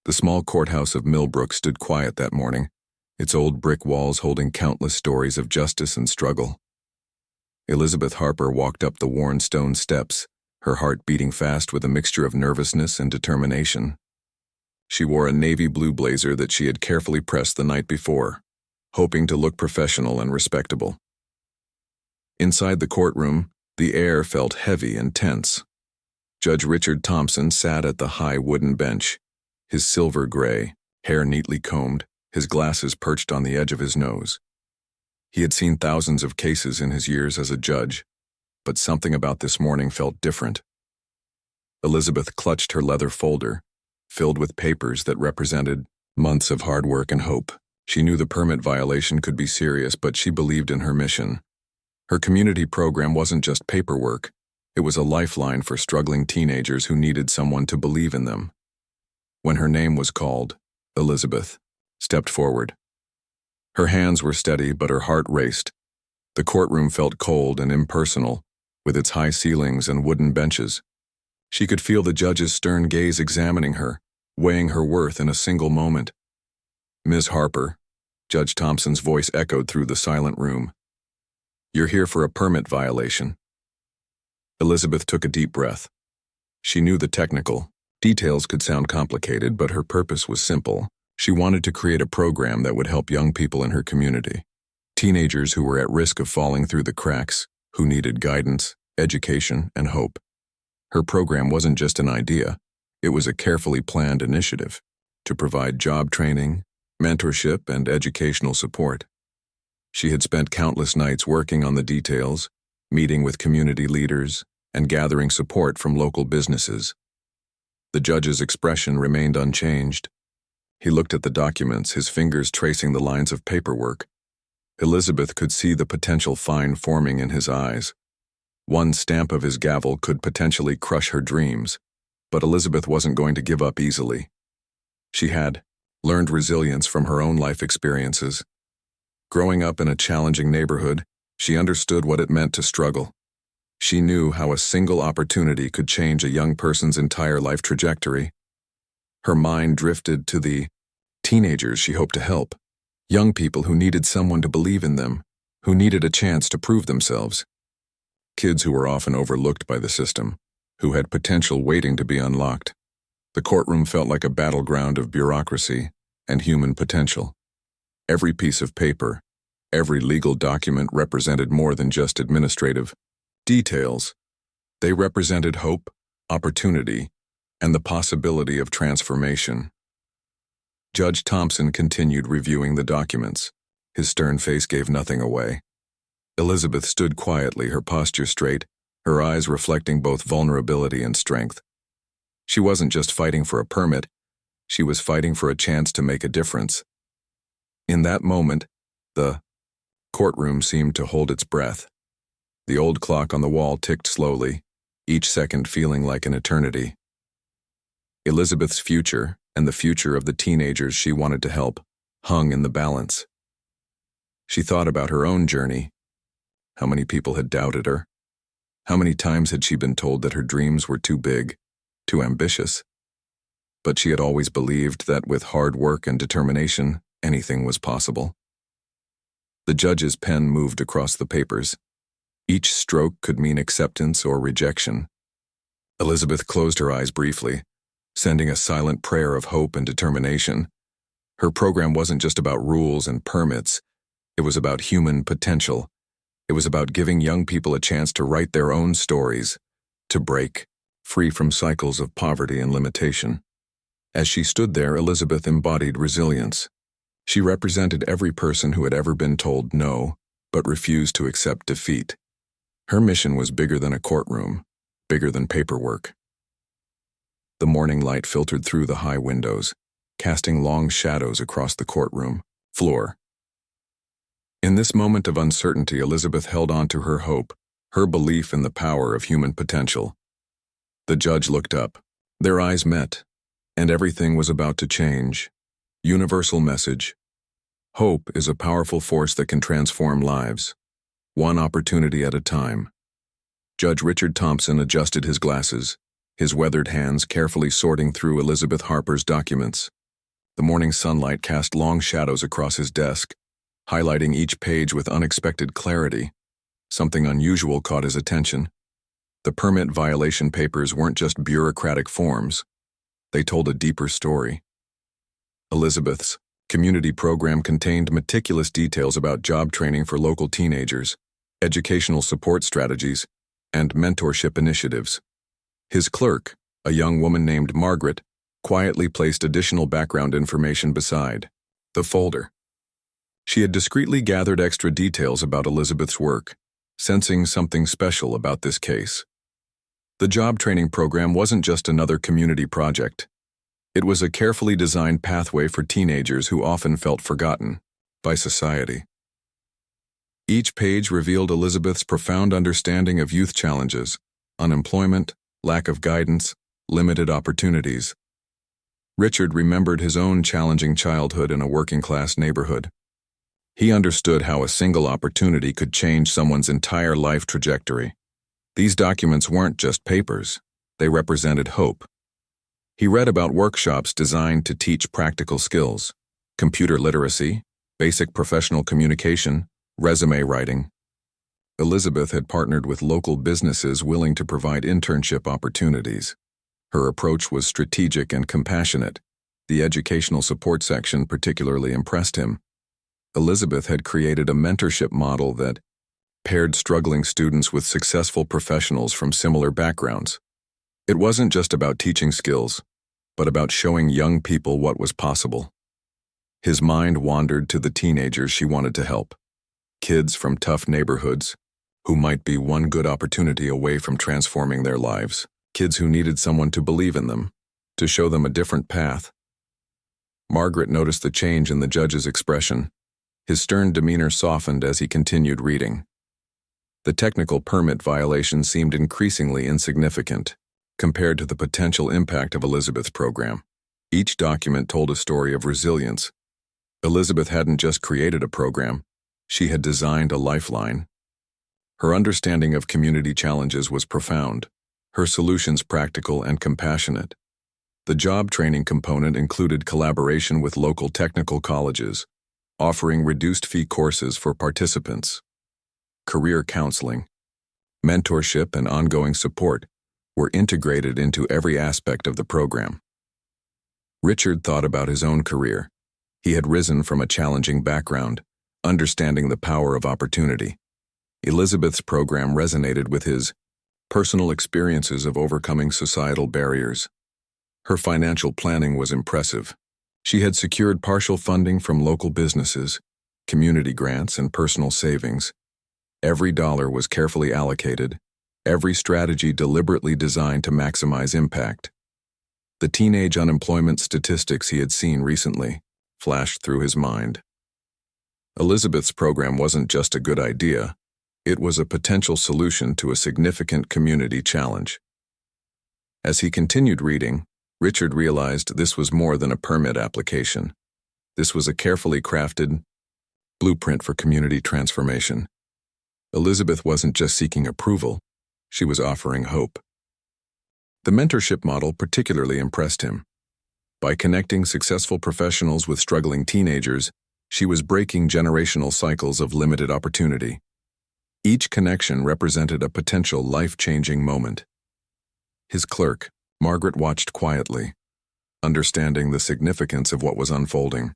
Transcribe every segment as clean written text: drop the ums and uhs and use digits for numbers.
The small courthouse of Millbrook stood quiet that morning, its old brick walls holding countless stories of justice and struggle. Elizabeth Harper walked up the worn stone steps, her heart beating fast with a mixture of nervousness and determination. She wore a navy blue blazer that she had carefully pressed the night before, hoping to look professional and respectable. Inside the courtroom, the air felt heavy and tense. Judge Richard Thompson sat at the high wooden bench, his silver gray, hair neatly combed, his glasses perched on the edge of his nose. He had seen thousands of cases in his years as a judge, but something about this morning felt different. Elizabeth clutched her leather folder, filled with papers that represented months of hard work and hope. She knew the permit violation could be serious, but she believed in her mission. Her community program wasn't just paperwork. It was a lifeline for struggling teenagers who needed someone to believe in them. When her name was called, Elizabeth stepped forward. Her hands were steady, but her heart raced. The courtroom felt cold and impersonal, with its high ceilings and wooden benches. She could feel the judge's stern gaze examining her, weighing her worth in a single moment. "Ms. Harper," Judge Thompson's voice echoed through the silent room. "You're here for a permit violation." Elizabeth took a deep breath. She knew the technical details could sound complicated, but her purpose was simple. She wanted to create a program that would help young people in her community, teenagers who were at risk of falling through the cracks, who needed guidance, education, and hope. Her program wasn't just an idea, it was a carefully planned initiative to provide job training, mentorship, and educational support. She had spent countless nights working on the details, meeting with community leaders, and gathering support from local businesses. The judge's expression remained unchanged. He looked at the documents, his fingers tracing the lines of paperwork. Elizabeth could see the potential fine forming in his eyes. One stamp of his gavel could potentially crush her dreams, but Elizabeth wasn't going to give up easily. She had learned resilience from her own life experiences. Growing up in a challenging neighborhood, she understood what it meant to struggle. She knew how a single opportunity could change a young person's entire life trajectory. Her mind drifted to the teenagers she hoped to help, young people who needed someone to believe in them, who needed a chance to prove themselves. Kids who were often overlooked by the system, who had potential waiting to be unlocked. The courtroom felt like a battleground of bureaucracy and human potential. Every piece of paper, every legal document represented more than just administrative details. They represented hope, opportunity, and the possibility of transformation. Judge Thompson continued reviewing the documents. His stern face gave nothing away. Elizabeth stood quietly, her posture straight, her eyes reflecting both vulnerability and strength. She wasn't just fighting for a permit, she was fighting for a chance to make a difference. In that moment, the courtroom seemed to hold its breath. The old clock on the wall ticked slowly, each second feeling like an eternity. Elizabeth's future, and the future of the teenagers she wanted to help, hung in the balance. She thought about her own journey. How many people had doubted her? How many times had she been told that her dreams were too big, too ambitious? But she had always believed that with hard work and determination, anything was possible. The judge's pen moved across the papers. Each stroke could mean acceptance or rejection. Elizabeth closed her eyes briefly, sending a silent prayer of hope and determination. Her program wasn't just about rules and permits. It was about human potential. It was about giving young people a chance to write their own stories, to break free from cycles of poverty and limitation. As she stood there, Elizabeth embodied resilience. She represented every person who had ever been told no, but refused to accept defeat. Her mission was bigger than a courtroom, bigger than paperwork. The morning light filtered through the high windows, casting long shadows across the courtroom floor. In this moment of uncertainty, Elizabeth held on to her hope, her belief in the power of human potential. The judge looked up. Their eyes met, and everything was about to change. Universal message. Hope is a powerful force that can transform lives, one opportunity at a time. Judge Richard Thompson adjusted his glasses, his weathered hands carefully sorting through Elizabeth Harper's documents. The morning sunlight cast long shadows across his desk, highlighting each page with unexpected clarity. Something unusual caught his attention. The permit violation papers weren't just bureaucratic forms. They told a deeper story. Elizabeth's community program contained meticulous details about job training for local teenagers, educational support strategies, and mentorship initiatives. His clerk, a young woman named Margaret, quietly placed additional background information beside the folder. She had discreetly gathered extra details about Elizabeth's work, sensing something special about this case. The job training program wasn't just another community project. It was a carefully designed pathway for teenagers who often felt forgotten by society. Each page revealed Elizabeth's profound understanding of youth challenges, unemployment, lack of guidance, limited opportunities. Richard remembered his own challenging childhood in a working-class neighborhood. He understood how a single opportunity could change someone's entire life trajectory. These documents weren't just papers. They represented hope. He read about workshops designed to teach practical skills, computer literacy, basic professional communication, resume writing. Elizabeth had partnered with local businesses willing to provide internship opportunities. Her approach was strategic and compassionate. The educational support section particularly impressed him. Elizabeth had created a mentorship model that paired struggling students with successful professionals from similar backgrounds. It wasn't just about teaching skills, but about showing young people what was possible. His mind wandered to the teenagers she wanted to help. Kids from tough neighborhoods who might be one good opportunity away from transforming their lives. Kids who needed someone to believe in them, to show them a different path. Margaret noticed the change in the judge's expression. His stern demeanor softened as he continued reading. The technical permit violation seemed increasingly insignificant compared to the potential impact of Elizabeth's program. Each document told a story of resilience. Elizabeth hadn't just created a program, she had designed a lifeline. Her understanding of community challenges was profound. Her solutions practical and compassionate. The job training component included collaboration with local technical colleges, offering reduced-fee courses for participants. Career counseling, mentorship, and ongoing support were integrated into every aspect of the program. Richard thought about his own career. He had risen from a challenging background, understanding the power of opportunity. Elizabeth's program resonated with his personal experiences of overcoming societal barriers. Her financial planning was impressive. She had secured partial funding from local businesses, community grants, and personal savings. Every dollar was carefully allocated, every strategy deliberately designed to maximize impact. The teenage unemployment statistics he had seen recently flashed through his mind. Elizabeth's program wasn't just a good idea. It was a potential solution to a significant community challenge. As he continued reading, Richard realized this was more than a permit application. This was a carefully crafted blueprint for community transformation. Elizabeth wasn't just seeking approval, she was offering hope. The mentorship model particularly impressed him. By connecting successful professionals with struggling teenagers, she was breaking generational cycles of limited opportunity. Each connection represented a potential life-changing moment. His clerk, Margaret, watched quietly, understanding the significance of what was unfolding.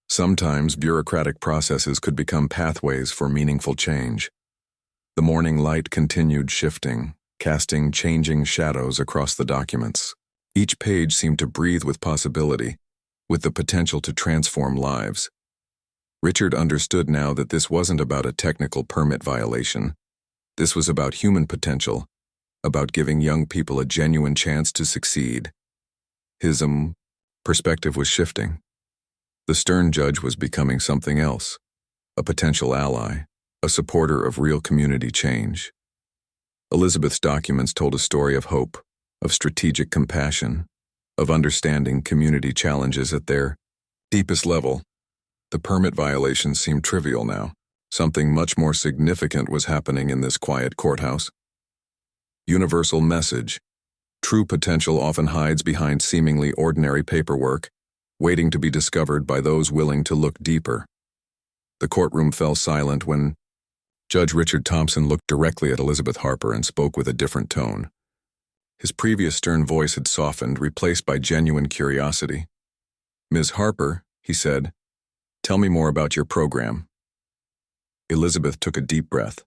Sometimes bureaucratic processes could become pathways for meaningful change. The morning light continued shifting, casting changing shadows across the documents. Each page seemed to breathe with possibility, with the potential to transform lives. Richard understood now that this wasn't about a technical permit violation. This was about human potential, about giving young people a genuine chance to succeed. His perspective was shifting. The stern judge was becoming something else, a potential ally, a supporter of real community change. Elizabeth's documents told a story of hope, of strategic compassion, of understanding community challenges at their deepest level. The permit violations seemed trivial now. Something much more significant was happening in this quiet courthouse. Universal message. True potential often hides behind seemingly ordinary paperwork. waiting to be discovered by those willing to look deeper. The courtroom fell silent when Judge Richard Thompson looked directly at Elizabeth Harper and spoke with a different tone. His previous stern voice had softened, replaced by genuine curiosity. "Ms. Harper," he said, "tell me more about your program." Elizabeth took a deep breath.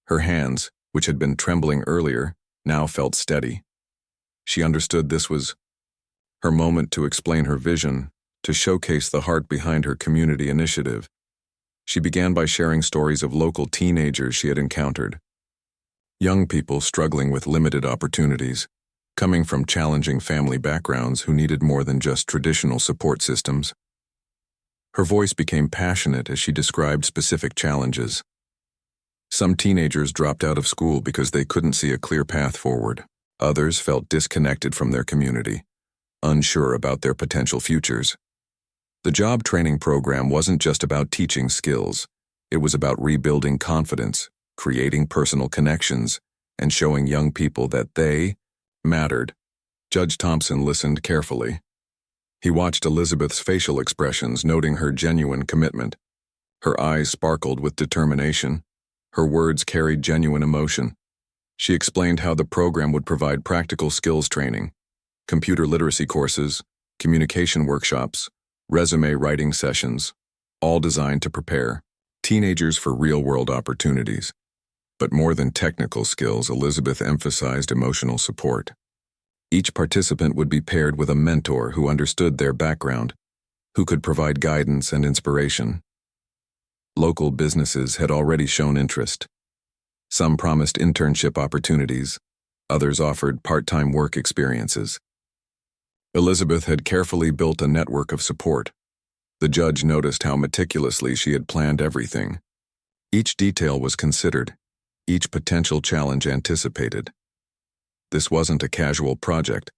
Her hands, which had been trembling earlier, now felt steady. She understood this was her moment to explain her vision, to showcase the heart behind her community initiative. She began by sharing stories of local teenagers she had encountered. Young people struggling with limited opportunities, coming from challenging family backgrounds who needed more than just traditional support systems. Her voice became passionate as she described specific challenges. Some teenagers dropped out of school because they couldn't see a clear path forward. Others felt disconnected from their community, unsure about their potential futures. The job training program wasn't just about teaching skills. It was about rebuilding confidence, creating personal connections, and showing young people that they mattered. Judge Thompson listened carefully. He watched Elizabeth's facial expressions, noting her genuine commitment. Her eyes sparkled with determination. Her words carried genuine emotion. She explained how the program would provide practical skills training, computer literacy courses, communication workshops, resume writing sessions, all designed to prepare teenagers for real-world opportunities. But more than technical skills, Elizabeth emphasized emotional support. Each participant would be paired with a mentor who understood their background, who could provide guidance and inspiration. Local businesses had already shown interest. Some promised internship opportunities, others offered part-time work experiences. Elizabeth had carefully built a network of support. The judge noticed how meticulously she had planned everything. Each detail was considered, each potential challenge anticipated. This wasn't a casual project.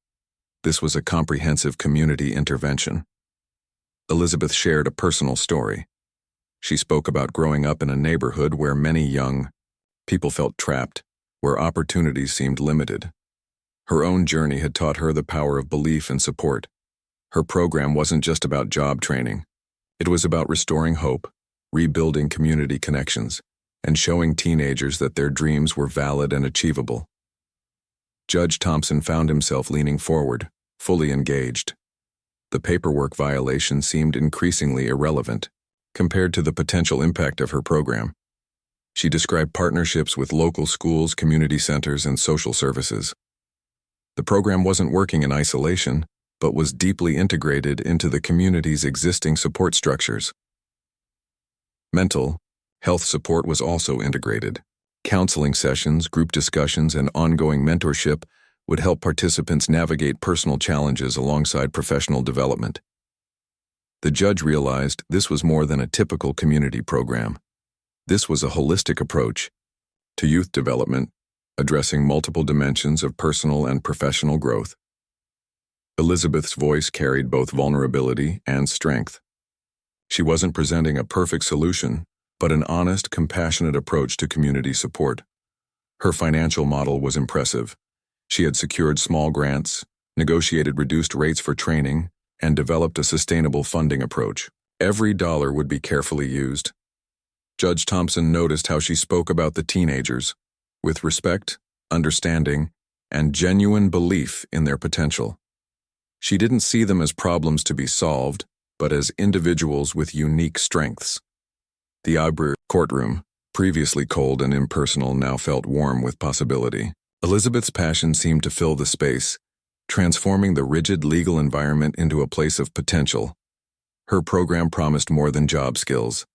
This was a comprehensive community intervention. Elizabeth shared a personal story. She spoke about growing up in a neighborhood where many young people felt trapped, where opportunities seemed limited. Her own journey had taught her the power of belief and support. Her program wasn't just about job training. It was about restoring hope, rebuilding community connections, and showing teenagers that their dreams were valid and achievable. Judge Thompson found himself leaning forward, fully engaged. The paperwork violation seemed increasingly irrelevant compared to the potential impact of her program. She described partnerships with local schools, community centers, and social services. The program wasn't working in isolation, but was deeply integrated into the community's existing support structures. Mental health support was also integrated. Counseling sessions, group discussions, and ongoing mentorship would help participants navigate personal challenges alongside professional development. The judge realized this was more than a typical community program. This was a holistic approach to youth development, addressing multiple dimensions of personal and professional growth. Elizabeth's voice carried both vulnerability and strength. She wasn't presenting a perfect solution, but an honest, compassionate approach to community support. Her financial model was impressive. She had secured small grants, negotiated reduced rates for training, and developed a sustainable funding approach. Every dollar would be carefully used. Judge Thompson noticed how she spoke about the teenagers, with respect, understanding, and genuine belief in their potential. She didn't see them as problems to be solved, but as individuals with unique strengths. The Aubrey courtroom, previously cold and impersonal, now felt warm with possibility. Elizabeth's passion seemed to fill the space, transforming the rigid legal environment into a place of potential. Her program promised more than job skills.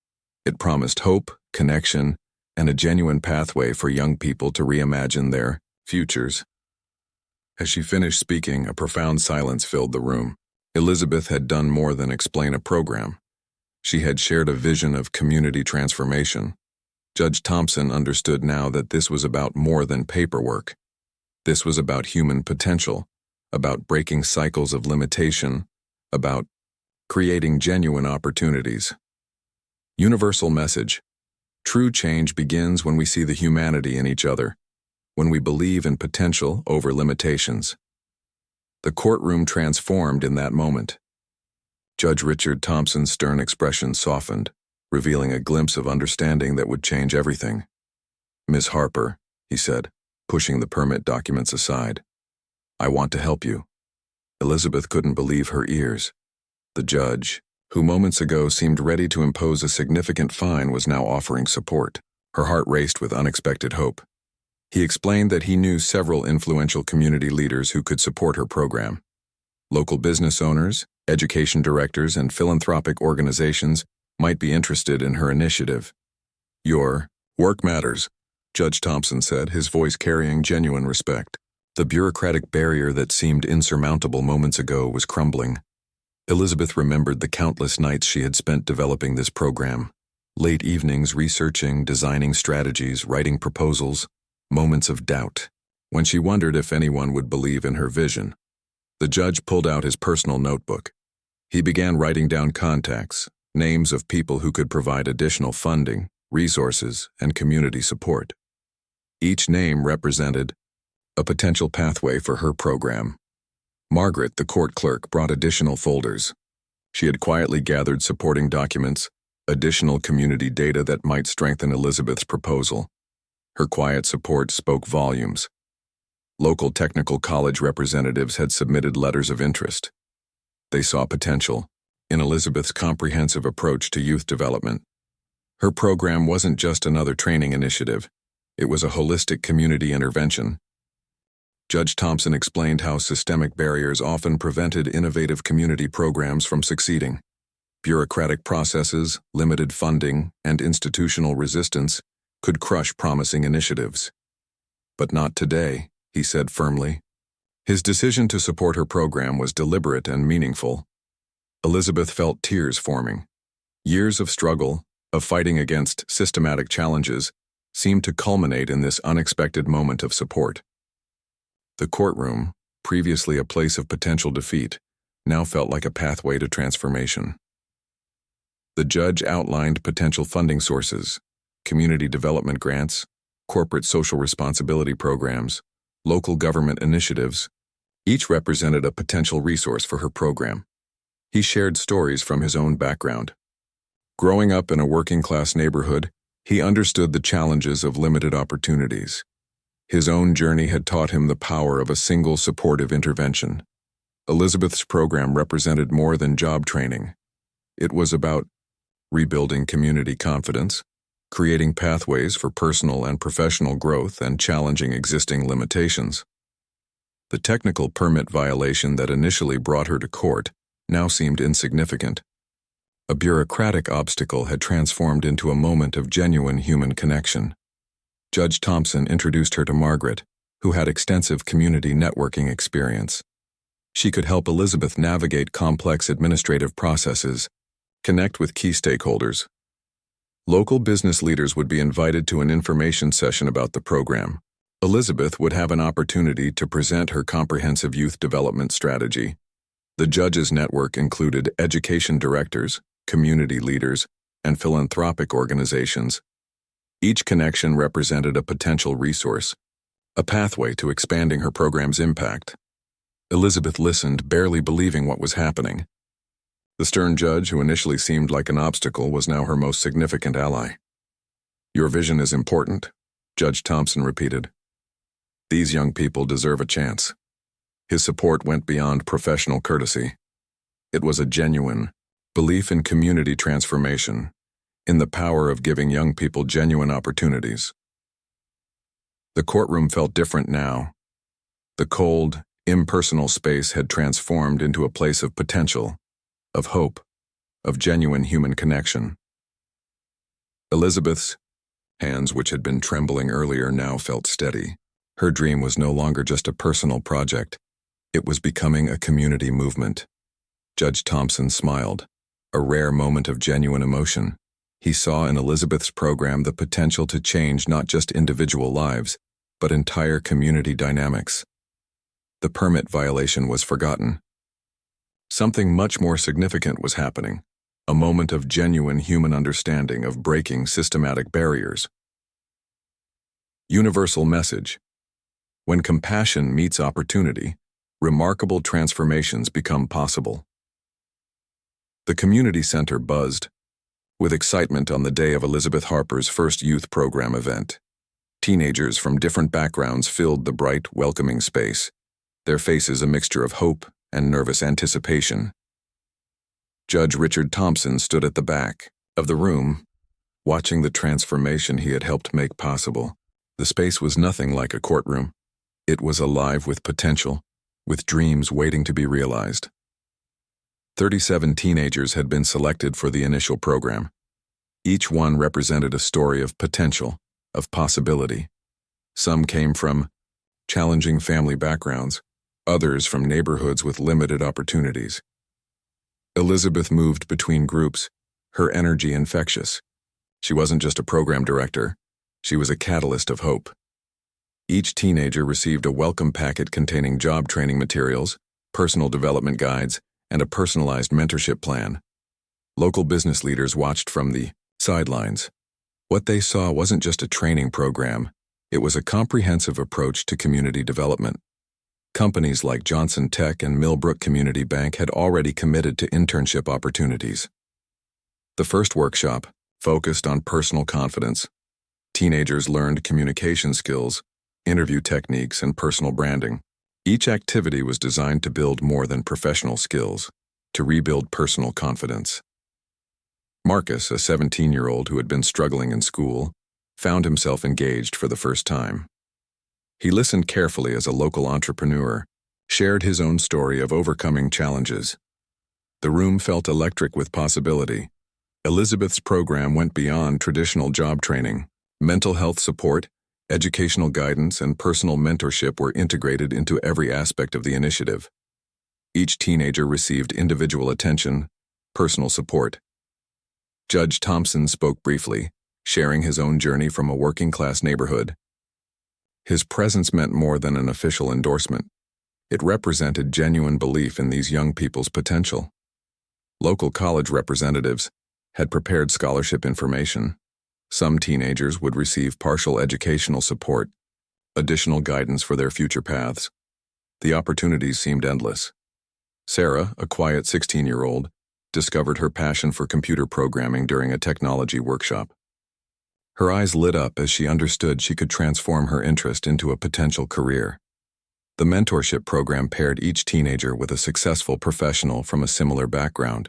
It promised hope, connection, and a genuine pathway for young people to reimagine their futures. As she finished speaking, a profound silence filled the room. Elizabeth had done more than explain a program. She had shared a vision of community transformation. Judge Thompson understood now that this was about more than paperwork. This was about human potential, about breaking cycles of limitation, about creating genuine opportunities. Universal message. True change begins when we see the humanity in each other, when we believe in potential over limitations. The courtroom transformed in that moment. Judge Richard Thompson's stern expression softened, revealing a glimpse of understanding that would change everything. "Miss Harper," he said, pushing the permit documents aside. "I want to help you." Elizabeth couldn't believe her ears. The judge, who moments ago seemed ready to impose a significant fine, was now offering support. Her heart raced with unexpected hope. He explained that he knew several influential community leaders who could support her program. Local business owners, education directors, and philanthropic organizations might be interested in her initiative. "Your work matters," Judge Thompson said, his voice carrying genuine respect. The bureaucratic barrier that seemed insurmountable moments ago was crumbling. Elizabeth remembered the countless nights she had spent developing this program. Late evenings researching, designing strategies, writing proposals, moments of doubt, when she wondered if anyone would believe in her vision. The judge pulled out his personal notebook. He began writing down contacts, names of people who could provide additional funding, resources, and community support. Each name represented a potential pathway for her program. Margaret, the court clerk, brought additional folders. She had quietly gathered supporting documents, additional community data that might strengthen Elizabeth's proposal. Her quiet support spoke volumes. Local technical college representatives had submitted letters of interest. They saw potential in Elizabeth's comprehensive approach to youth development. Her program wasn't just another training initiative. It was a holistic community intervention. Judge Thompson explained how systemic barriers often prevented innovative community programs from succeeding. Bureaucratic processes, limited funding, and institutional resistance could crush promising initiatives. But not today, he said firmly. His decision to support her program was deliberate and meaningful. Elizabeth felt tears forming. Years of struggle, of fighting against systematic challenges, seemed to culminate in this unexpected moment of support. The courtroom, previously a place of potential defeat, now felt like a pathway to transformation. The judge outlined potential funding sources, community development grants, corporate social responsibility programs, local government initiatives. Each represented a potential resource for her program. He shared stories from his own background. Growing up in a working-class neighborhood, he understood the challenges of limited opportunities. His own journey had taught him the power of a single supportive intervention. Elizabeth's program represented more than job training. It was about rebuilding community confidence, creating pathways for personal and professional growth, and challenging existing limitations. The technical permit violation that initially brought her to court now seemed insignificant. A bureaucratic obstacle had transformed into a moment of genuine human connection. Judge Thompson introduced her to Margaret, who had extensive community networking experience. She could help Elizabeth navigate complex administrative processes, connect with key stakeholders. Local business leaders would be invited to an information session about the program. Elizabeth would have an opportunity to present her comprehensive youth development strategy. The judge's network included education directors, community leaders, and philanthropic organizations. Each connection represented a potential resource, a pathway to expanding her program's impact. Elizabeth listened, barely believing what was happening. The stern judge, who initially seemed like an obstacle, was now her most significant ally. "Your vision is important," Judge Thompson repeated. "These young people deserve a chance." His support went beyond professional courtesy. It was a genuine belief in community transformation, in the power of giving young people genuine opportunities. The courtroom felt different now. The cold, impersonal space had transformed into a place of potential, of hope, of genuine human connection. Elizabeth's hands, which had been trembling earlier, now felt steady. Her dream was no longer just a personal project. It was becoming a community movement. Judge Thompson smiled, a rare moment of genuine emotion. He saw in Elizabeth's program the potential to change not just individual lives, but entire community dynamics. The permit violation was forgotten. Something much more significant was happening, a moment of genuine human understanding, of breaking systematic barriers. Universal message: when compassion meets opportunity, remarkable transformations become possible. The community center buzzed with excitement on the day of Elizabeth Harper's first youth program event. Teenagers from different backgrounds filled the bright, welcoming space, their faces a mixture of hope and nervous anticipation. Judge Richard Thompson stood at the back of the room, watching the transformation he had helped make possible. The space was nothing like a courtroom. It was alive with potential, with dreams waiting to be realized. 37 teenagers had been selected for the initial program. Each one represented a story of potential, of possibility. Some came from challenging family backgrounds, others from neighborhoods with limited opportunities. Elizabeth moved between groups, her energy infectious. She wasn't just a program director, she was a catalyst of hope. Each teenager received a welcome packet containing job training materials, personal development guides, and a personalized mentorship plan. Local business leaders watched from the sidelines. What they saw wasn't just a training program, it was a comprehensive approach to community development. Companies like Johnson Tech and Millbrook Community Bank had already committed to internship opportunities. The first workshop focused on personal confidence. Teenagers learned communication skills, interview techniques, and personal branding. Each activity was designed to build more than professional skills, to rebuild personal confidence. Marcus, a 17-year-old who had been struggling in school, found himself engaged for the first time. He listened carefully as a local entrepreneur shared his own story of overcoming challenges. The room felt electric with possibility. Elizabeth's program went beyond traditional job training. Mental health support, educational guidance, and personal mentorship were integrated into every aspect of the initiative. Each teenager received individual attention, personal support. Judge Thompson spoke briefly, sharing his own journey from a working-class neighborhood. His presence meant more than an official endorsement. It represented genuine belief in these young people's potential. Local college representatives had prepared scholarship information. Some teenagers would receive partial educational support, additional guidance for their future paths. The opportunities seemed endless. Sarah, a quiet 16-year-old, discovered her passion for computer programming during a technology workshop. Her eyes lit up as she understood she could transform her interest into a potential career. The mentorship program paired each teenager with a successful professional from a similar background.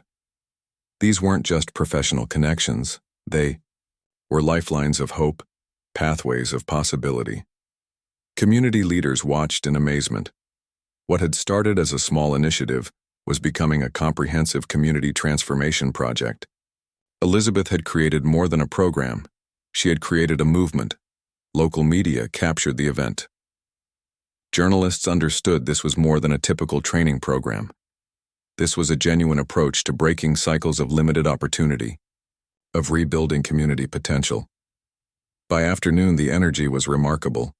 These weren't just professional connections, they were lifelines of hope, pathways of possibility. Community leaders watched in amazement. What had started as a small initiative was becoming a comprehensive community transformation project. Elizabeth had created more than a program. She had created a movement. Local media captured the event. Journalists understood this was more than a typical training program. This was a genuine approach to breaking cycles of limited opportunity, of rebuilding community potential. By afternoon, the energy was remarkable.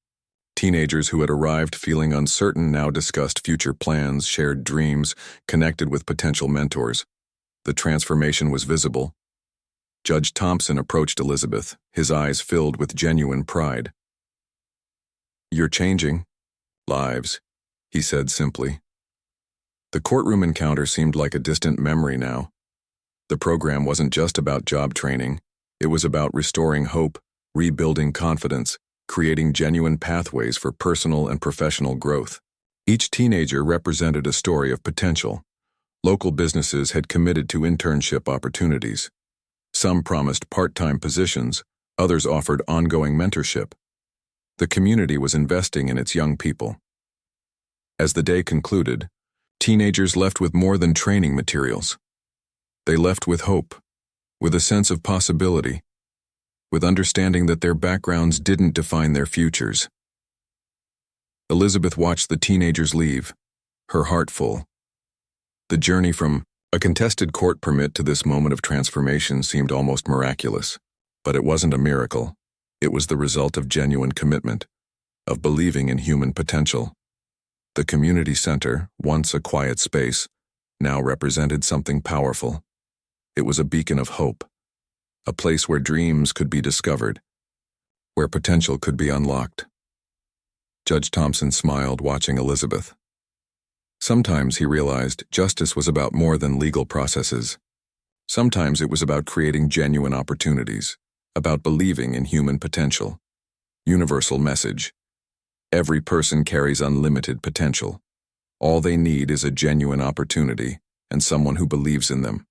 Teenagers who had arrived feeling uncertain now discussed future plans, shared dreams, connected with potential mentors. The transformation was visible. Judge Thompson approached Elizabeth, his eyes filled with genuine pride. "You're changing lives," he said simply. The courtroom encounter seemed like a distant memory now. The program wasn't just about job training. It was about restoring hope, rebuilding confidence, creating genuine pathways for personal and professional growth. Each teenager represented a story of potential. Local businesses had committed to internship opportunities. Some promised part-time positions, others offered ongoing mentorship. The community was investing in its young people. As the day concluded, teenagers left with more than training materials. They left with hope, with a sense of possibility, with understanding that their backgrounds didn't define their futures. Elizabeth watched the teenagers leave, her heart full. The journey from a contested court permit to this moment of transformation seemed almost miraculous, but it wasn't a miracle. It was the result of genuine commitment, of believing in human potential. The community center, once a quiet space, now represented something powerful. It was a beacon of hope, a place where dreams could be discovered, where potential could be unlocked. Judge Thompson smiled, watching Elizabeth. Sometimes he realized justice was about more than legal processes. Sometimes it was about creating genuine opportunities, about believing in human potential. Universal message. Every person carries unlimited potential. All they need is a genuine opportunity and someone who believes in them.